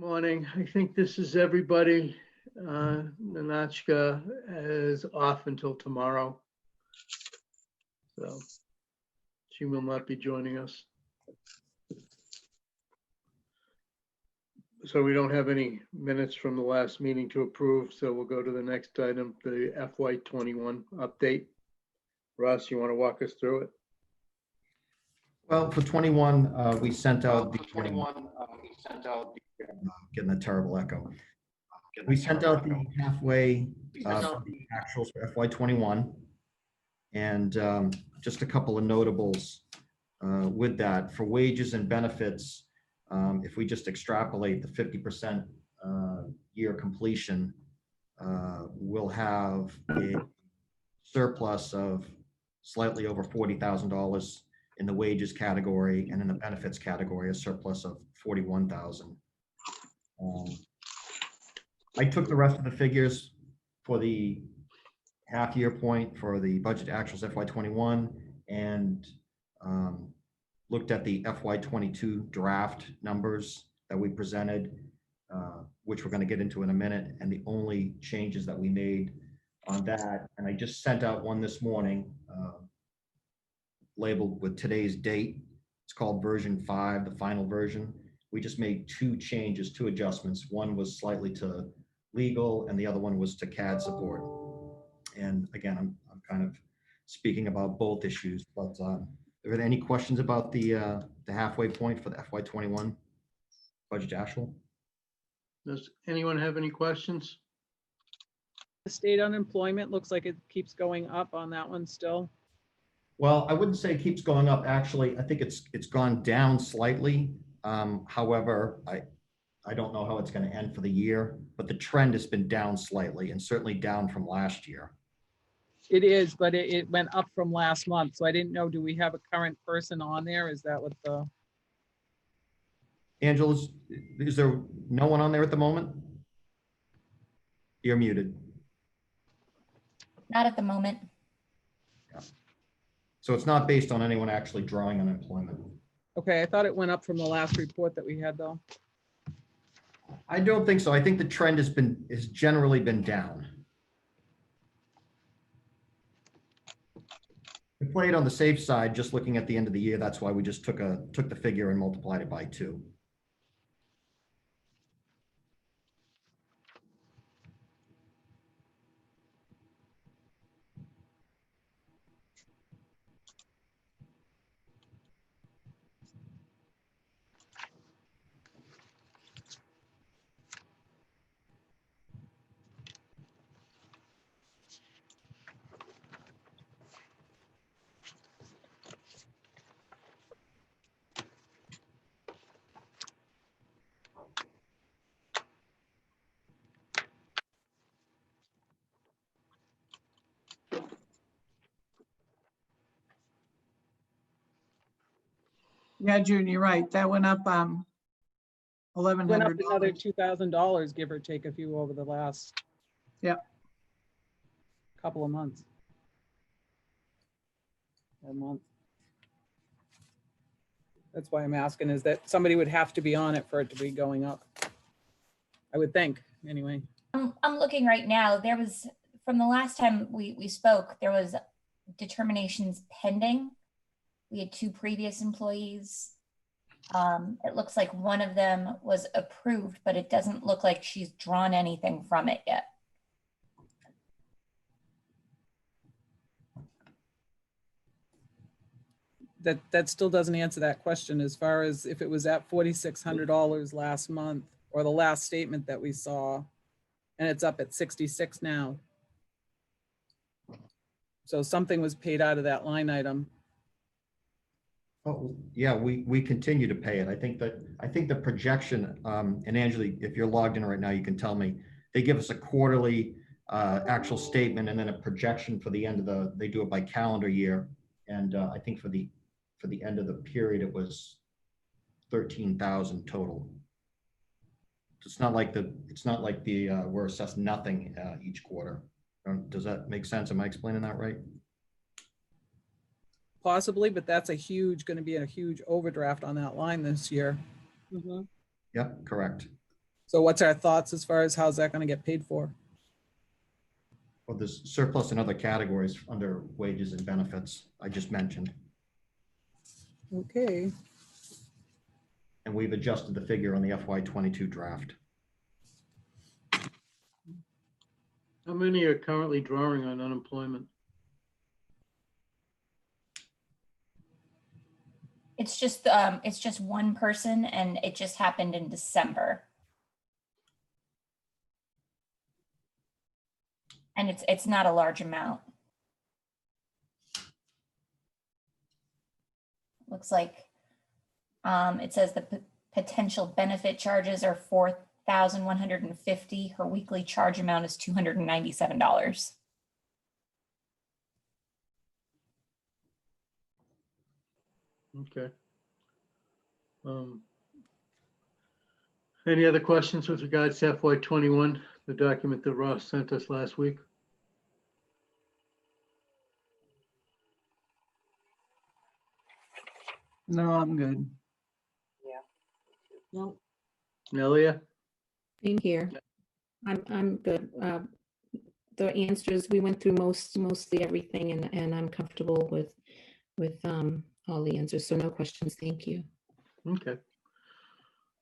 Morning. I think this is everybody. Nanachka is off until tomorrow. So she will not be joining us. So we don't have any minutes from the last meeting to approve. So we'll go to the next item, the FY21 update. Russ, you want to walk us through it? Well, for 21, we sent out the getting a terrible echo. We sent out the halfway actuals for FY21, and just a couple of notables with that. For wages and benefits, if we just extrapolate the 50% year completion, we'll have a surplus of slightly over $40,000 in the wages category, and in the benefits category, a surplus of $41,000. I took the rest of the figures for the half-year point for the budget actuals FY21 and looked at the FY22 draft numbers that we presented, which we're going to get into in a minute, and the only changes that we made on that. And I just sent out one this morning labeled with today's date. It's called version 5, the final version. We just made two changes, two adjustments. One was slightly to legal and the other one was to CAD support. And again, I'm kind of speaking about both issues, but are there any questions about the halfway point for the FY21 budget actual? Does anyone have any questions? The state unemployment looks like it keeps going up on that one still. Well, I wouldn't say it keeps going up. Actually, I think it's gone down slightly. However, I don't know how it's going to end for the year, but the trend has been down slightly and certainly down from last year. It is, but it went up from last month. So I didn't know, do we have a current person on there? Is that what the... Angela, is there no one on there at the moment? You're muted. Not at the moment. Yeah. So it's not based on anyone actually drawing unemployment. Okay, I thought it went up from the last report that we had though. I don't think so. I think the trend has generally been down. We played on the safe side, just looking at the end of the year. That's why we just took the figure and multiplied it by 2. Yeah, June, you're right. That went up Went up $1,100. another $2,000, give or take a few over the last couple of months. A month. That's why I'm asking, is that somebody would have to be on it for it to be going up. I would think, anyway. I'm looking right now. There was, from the last time we spoke, there was determinations pending. We had 2 previous employees. It looks like one of them was approved, but it doesn't look like she's drawn anything from it yet. That still doesn't answer that question as far as if it was at $4,600 last month or the last statement that we saw, and it's up at 66 now. So something was paid out of that line item. Oh, yeah, we continue to pay it. I think the projection, and Angela, if you're logged in right now, you can tell me, they give us a quarterly actual statement and then a projection for the end of they do it by calendar year. And I think for the end of the period, it was 13,000 total. It's not like we're assessed nothing each quarter. Does that make sense? Am I explaining that right? Possibly, but that's going to be a huge overdraft on that line this year. Yep, correct. So what's our thoughts as far as how's that gonna get paid for? Well, there's surplus in other categories under wages and benefits I just mentioned. Okay, And we've adjusted the figure on the FY22 draft. How many are currently drawing on unemployment? It's just one person and it just happened in December. And it's not a large amount. Looks like it says the potential benefit charges are $4,150. Her weekly charge amount is $297. Okay. Any other questions with regards to FY21, the document that Ross sent us last week? No, I'm good. No, Nelia? same here. I'm good. The answers, we went through mostly everything and I'm comfortable with all the answers. So no questions. Thank you. Okay.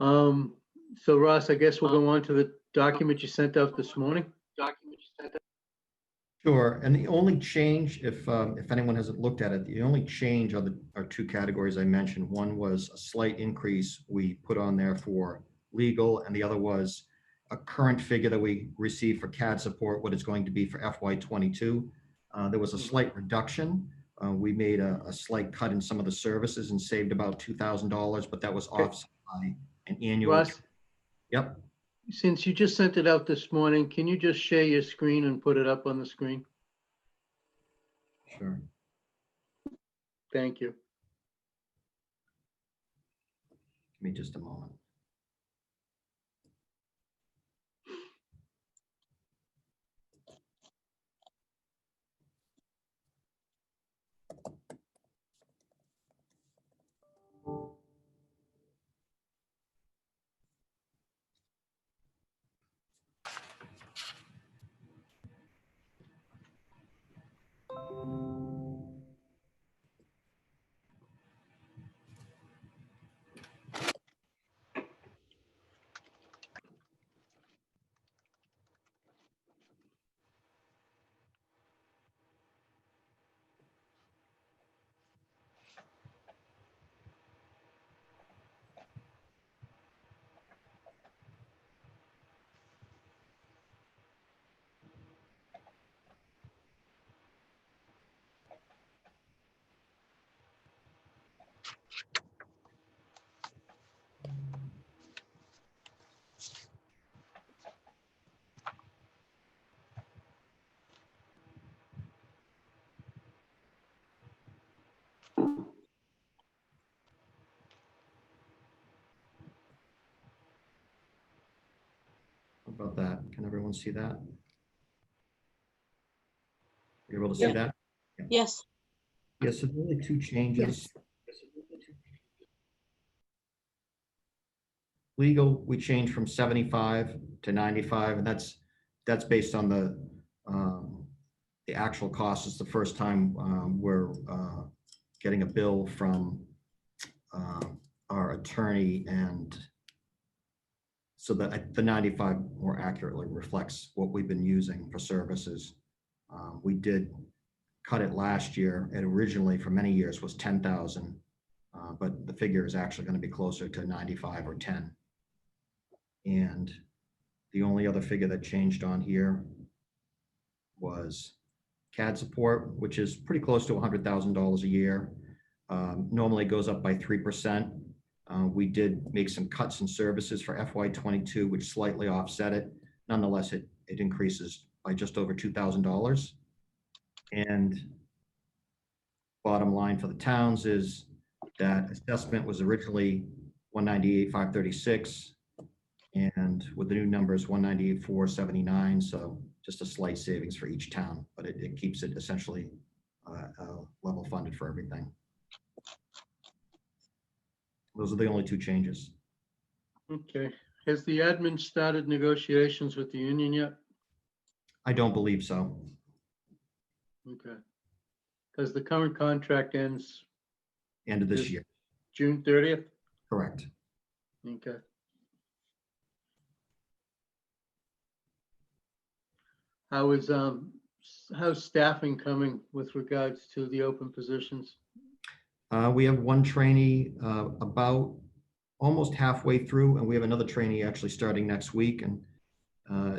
So Ross, I guess we'll go on to the document you sent out this morning. Sure, and the only change, if anyone hasn't looked at it, the only change are two categories I mentioned. One was a slight increase we put on there for legal, and the other was a current figure that we received for CAD support, what it's going to be for FY22. There was a slight reduction. We made a slight cut in some of the services and saved about $2,000, but that was Okay. offset by an annual. Ross, Yep, since you just sent it out this morning, can you just share your screen and put it up on the screen? sure. Thank you. Give me just a moment. How about that? Can everyone see that? You're able to see Yep. that? Yes. Yes, so there are only two changes. Legal, we changed from 75 to 95, and that's based on the actual cost. It's the first time we're getting a bill from our attorney, and so that the 95 more accurately reflects what we've been using for services. We did cut it last year. It originally for many years was 10,000, but the figure is actually going to be closer to 95 or 10. And the only other figure that changed on here was CAD support, which is pretty close to $100,000 a year. Normally it goes up by 3%. We did make some cuts in services for FY22, which slightly offset it. Nonetheless, it increases by just over $2,000. And bottom line for the towns is that assessment was originally 198,536. And with the new numbers, 198,479, so just a slight savings for each town, but it keeps it essentially level funded for everything. Those are the only two changes. Okay. Has the admin started negotiations with the union yet? I don't believe so. Okay. Because the current contract ends End of this This- year, June 30th? correct. Okay. How's staffing coming with regards to the open positions? We have one trainee about almost halfway through, and we have another trainee actually starting next week. And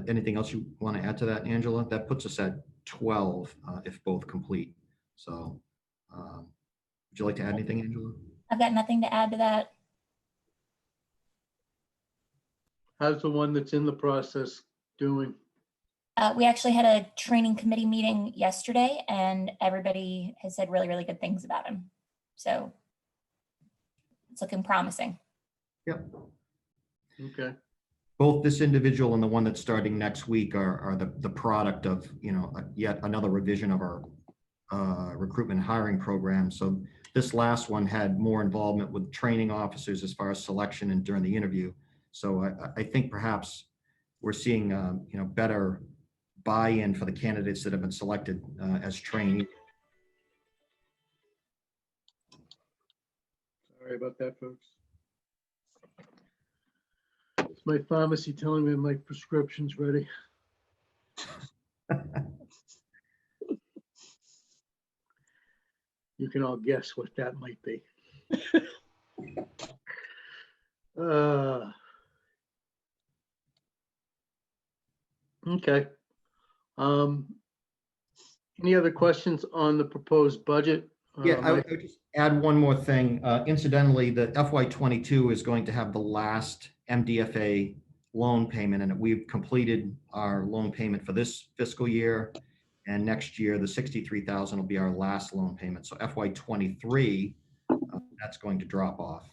anything else you want to add to that, Angela? That puts us at 12 if both complete. So would you like to add anything, Angela? I've got nothing to add to that. How's the one that's in the process doing? We actually had a training committee meeting yesterday and everybody has said really, really good things about him. So it's looking promising. Yep. Okay. Both this individual and the one that's starting next week are the product of, yet another revision of our recruitment and hiring program. So this last one had more involvement with training officers as far as selection and during the interview. So I think perhaps we're seeing, better buy-in for the candidates that have been selected as trainees. Sorry about that, folks. It's my pharmacy telling me my prescription's ready. You can all guess what that might be. Okay. Any other questions on the proposed budget? Yeah, I Mike? would just add one more thing. Incidentally, the FY22 is going to have the last MDFA loan payment, and we've completed our loan payment for this fiscal year. And next year, the 63,000 will be our last loan payment. So FY23, that's going to drop off.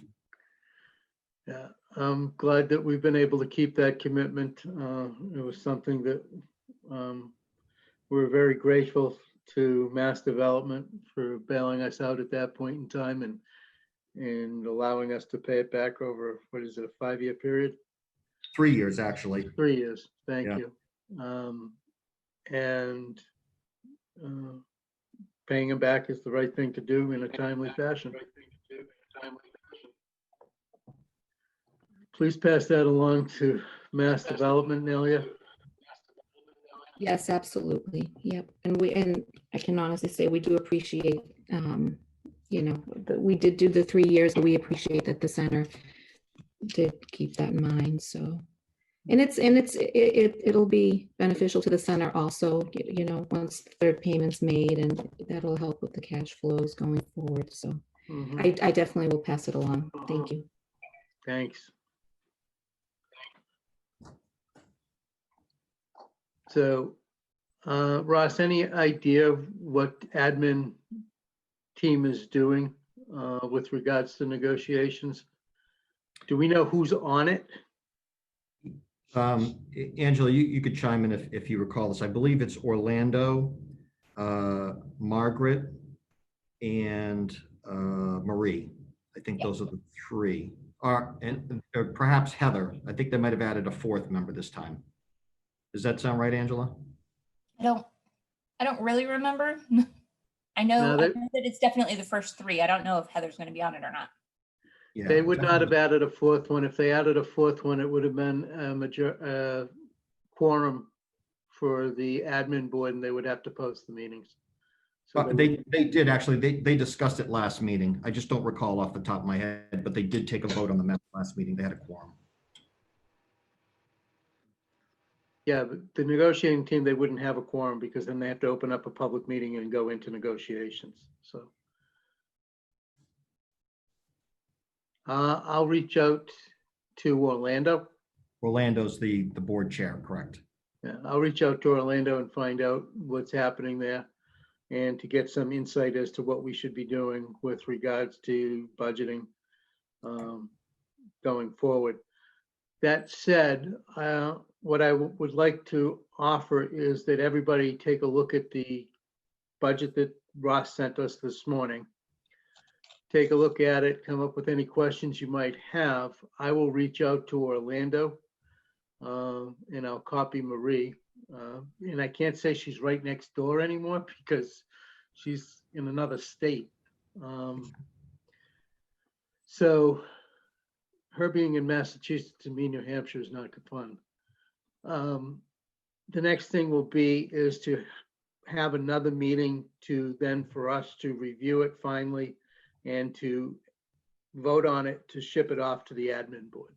Yeah, I'm glad that we've been able to keep that commitment. It was something that we're very grateful to Mass Development for bailing us out at that point in time and allowing us to pay it back over, what is it, a 5-year period? 3 years, actually. 3 years, thank Yeah. you. Paying them back is the right thing to do in a timely fashion. Please pass that along to Mass Development, Nelia. Yes, absolutely. Yep. And I can honestly say we do appreciate, that we did do the 3 years, but we appreciate that the center did keep that in mind. So, it'll be beneficial to the center also, once the third payment's made, and that'll help with the cash flows going forward. So Mhm. I definitely will pass it along. Thank you. Thanks. So, Ross, any idea of what admin team is doing with regards to negotiations? Do we know who's on it? Angela, you could chime in if you recall this. I believe it's Orlando, Margaret, and Marie. I think those are the three. And perhaps Heather. I think they might have added a fourth member this time. Does that sound right, Angela? I don't really remember. I know that it's definitely the first 3. I don't know if Heather's going to be on it or not. Yeah, They would not have definitely. added a fourth one. If they added a fourth one, it would have been a quorum for the admin board, and they would have to post the meetings. So They did actually. They discussed it last meeting. I just don't recall off the top of my head, but they did take a vote on the map last meeting. They had a quorum. Yeah, but the negotiating team, they wouldn't have a quorum because then they have to open up a public meeting and go into negotiations. So I'll reach out to Orlando. Orlando's the board chair, correct? Yeah, I'll reach out to Orlando and find out what's happening there and to get some insight as to what we should be doing with regards to budgeting going forward. That said, what I would like to offer is that everybody take a look at the budget that Ross sent us this morning. Take a look at it, come up with any questions you might have. I will reach out to Orlando And I'll copy Marie. And I can't say she's right next door anymore because she's in another state. So her being in Massachusetts and me, New Hampshire is not good fun. The next thing will be is to have another meeting to then for us to review it finally and to vote on it to ship it off to the admin board.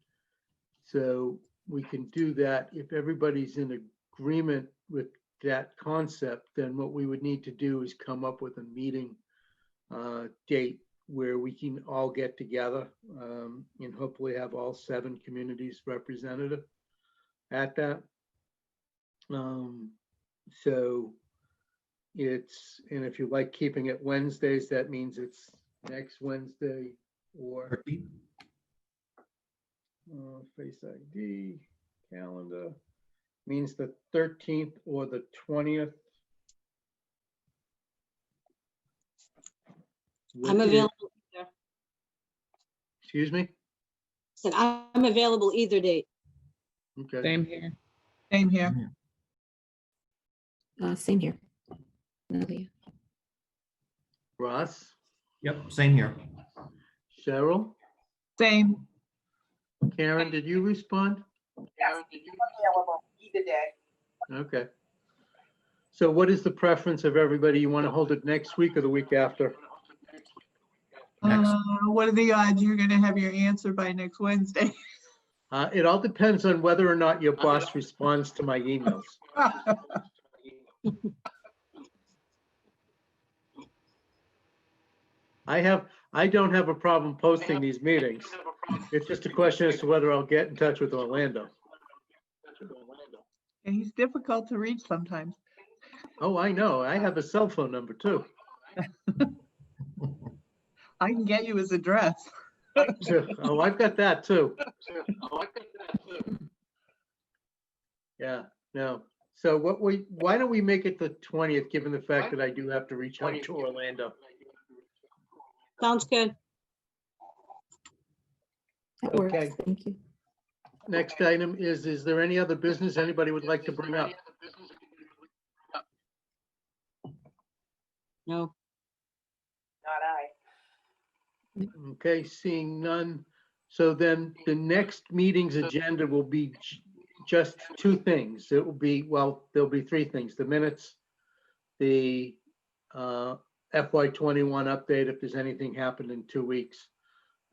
So we can do that. If everybody's in agreement with that concept, then what we would need to do is come up with a meeting date where we can all get together and hopefully have all 7 communities represented at that. So it's, and if you like keeping it Wednesdays, that means it's next Wednesday or Face ID, calendar, means the 13th or the 20th. I'm available. either. Excuse me? Said I'm available either date. Okay. Same here. Same here. Same here. Nadia. Ross, Yep, same here. Cheryl, Same. Karen, did you respond? Available either day. Okay. So what is the preference of everybody? You want to hold it next week or the week after? Next. What are the odds you're gonna have your answer by next Wednesday? It all depends on whether or not your boss responds to my emails. I don't have a problem posting these meetings. It's just a question as to whether I'll get in touch with Orlando. And he's difficult to reach sometimes. Oh, I know. I have a cell phone number too. I can get you his address. Oh, I've got that too. Yeah, no. So why don't we make it the 20th, given the fact that I do have to reach out to Orlando? Sounds good. That works. Okay. Thank you. Next item is there any other business anybody would like to bring up? No. Not I. Okay, seeing none. So then the next meeting's agenda will be just 2 things. It will be, well, there'll be 3 things: the minutes, the FY21 update, if there's anything happened in 2 weeks.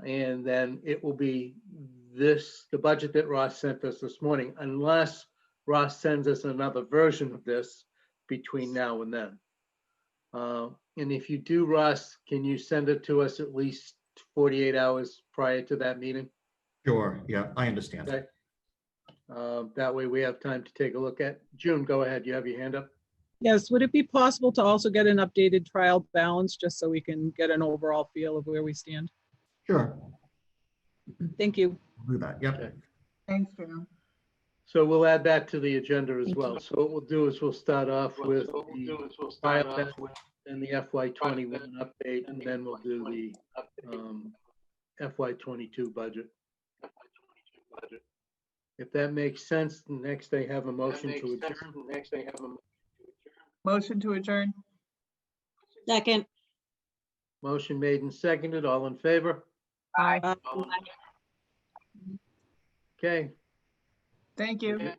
And then it will be the budget that Ross sent us this morning, unless Ross sends us another version of this between now and then. And if you do, Ross, can you send it to us at least 48 hours prior to that meeting? Sure, yeah, I understand. Okay. That way we have time to take a look at. June, go ahead. You have your hand up. Yes, would it be possible to also get an updated trial balance just so we can get an overall feel of where we stand? Sure, Thank you. we'll do that, yep. Okay. Thanks, Jim. So we'll add that to the agenda as Thank well. you. So what we'll do is we'll start off with the trial balance and the FY21 update, and then we'll do the FY22 budget. If that makes sense, next I have a motion to adjourn. Motion to adjourn. Second. Motion made and seconded. All in favor? Aye. Uh, Okay. Thank you. Good